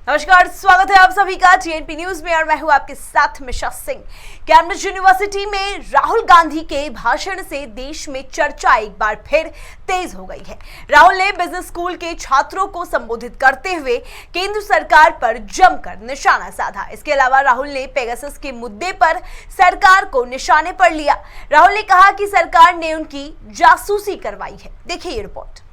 नमस्कार, स्वागत है आप सभी का टीएनपी न्यूज में और मैं हूं आपके साथ मिशा सिंह। कैम्ब्रिज यूनिवर्सिटी में राहुल गांधी के भाषण से देश में चर्चा एक बार फिर तेज हो गई है। राहुल ने बिजनेस स्कूल के छात्रों को संबोधित करते हुए केंद्र सरकार पर जमकर निशाना साधा। इसके अलावा राहुल ने पेगासस के मुद्दे पर सरकार को निशाने पर लिया। राहुल ने कहा कि सरकार ने उनकी जासूसी करवाई है। देखिए ये रिपोर्ट।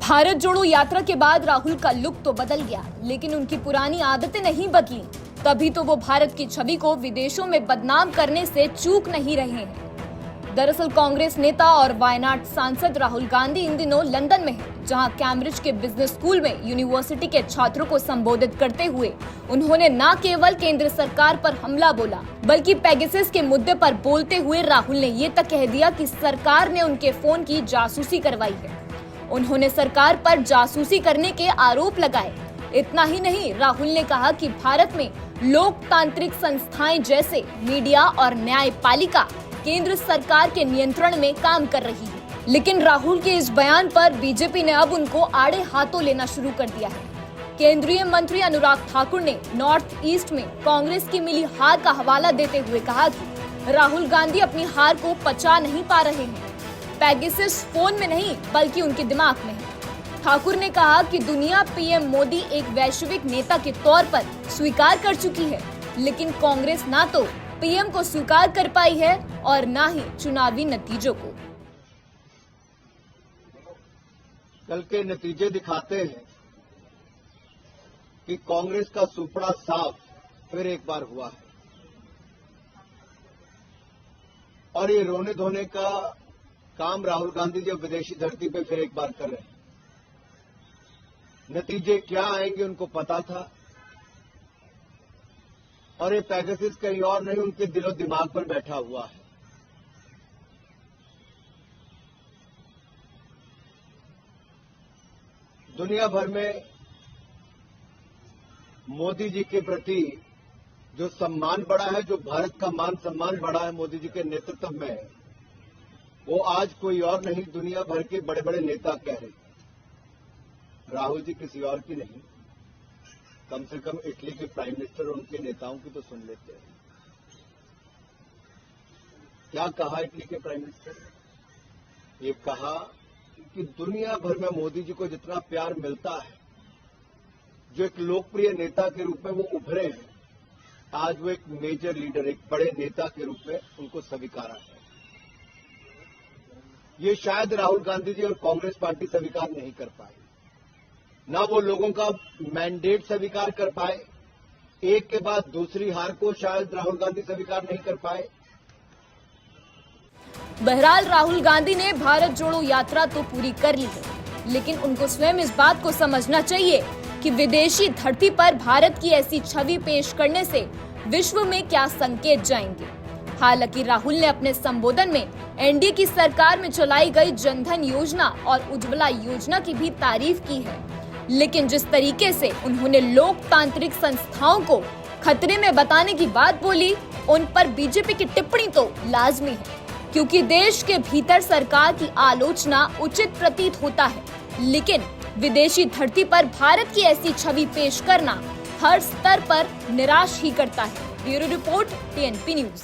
भारत जोड़ो यात्रा के बाद राहुल का लुक तो बदल गया, लेकिन उनकी पुरानी आदतें नहीं बदली। तभी तो वो भारत की छवि को विदेशों में बदनाम करने से चूक नहीं रहे हैं। दरअसल कांग्रेस नेता और वायनाड सांसद राहुल गांधी इन दिनों लंदन में हैं, जहां कैम्ब्रिज के बिजनेस स्कूल में यूनिवर्सिटी के छात्रों को संबोधित करते हुए उन्होंने न केवल केंद्र सरकार पर हमला बोला, बल्कि पेगासस के मुद्दे पर बोलते हुए राहुल ने ये तक कह दिया कि सरकार ने उनके फोन की जासूसी करवाई है। उन्होंने सरकार पर जासूसी करने के आरोप लगाए। इतना ही नहीं, राहुल ने कहा कि भारत में लोकतांत्रिक संस्थाएं जैसे मीडिया और न्यायपालिका केंद्र सरकार के नियंत्रण में काम कर रही है। लेकिन राहुल के इस बयान पर बीजेपी ने अब उनको आड़े हाथों लेना शुरू कर दिया है। केंद्रीय मंत्री अनुराग ठाकुर ने नॉर्थ ईस्ट में कांग्रेस की मिली हार का हवाला देते हुए कहा कि राहुल गांधी अपनी हार को पचा नहीं पा रहे हैं। पेगासस फोन में नहीं बल्कि उनके दिमाग में है। ठाकुर ने कहा कि दुनिया पीएम मोदी एक वैश्विक नेता के तौर पर स्वीकार कर चुकी है, लेकिन कांग्रेस ना तो पीएम को स्वीकार कर पाई है और ना ही चुनावी नतीजों को। कल के नतीजे दिखाते हैं कि कांग्रेस का सुपड़ा साफ फिर एक बार हुआ है और ये रोने धोने का काम राहुल गांधी जी विदेशी धरती पे फिर एक बार कर रहे हैं। नतीजे क्या आएंगे उनको पता था और ये पेगासस कहीं और नहीं, उनके दिलो दिमाग पर बैठा हुआ है। दुनिया भर में मोदी जी के प्रति जो सम्मान बढ़ा है, जो भारत का मान सम्मान बढ़ा है मोदी जी के नेतृत्व में, वो आज कोई और नहीं, दुनिया भर के बड़े बड़े नेता कह रहे हैं। राहुल जी किसी और की नहीं, कम से कम इटली के प्राइम मिनिस्टर और उनके नेताओं की तो सुन लेते हैं। क्या कहा इटली के प्राइम मिनिस्टर ने? ये कहा कि दुनिया भर में मोदी जी को जितना प्यार मिलता है, जो एक लोकप्रिय नेता के रूप में वो उभरे हैं, आज वो एक मेजर लीडर, एक बड़े नेता के रूप में उनको स्वीकारा है। ये शायद राहुल गांधी जी और कांग्रेस पार्टी स्वीकार नहीं कर पाए, ना वो लोगों का मैंडेट स्वीकार कर पाए, एक के बाद दूसरी हार को शायद राहुल गांधी स्वीकार नहीं कर पाए। बहरहाल राहुल गांधी ने भारत जोड़ो यात्रा तो पूरी कर ली है, लेकिन उनको स्वयं इस बात को समझना चाहिए कि विदेशी धरती पर भारत की ऐसी छवि पेश करने से विश्व में क्या संकेत जाएंगे। हालांकि राहुल ने अपने संबोधन में एनडीए की सरकार में चलाई गई जनधन योजना और उज्ज्वला योजना की भी तारीफ की है, लेकिन जिस तरीके से उन्होंने लोकतांत्रिक संस्थाओं को खतरे में बताने की बात बोली, उन पर बीजेपी की टिप्पणी तो लाजमी है, क्योंकि देश के भीतर सरकार की आलोचना उचित प्रतीत होता है, लेकिन विदेशी धरती पर भारत की ऐसी छवि पेश करना हर स्तर पर निराश ही करता है। Bureau report, TNP news.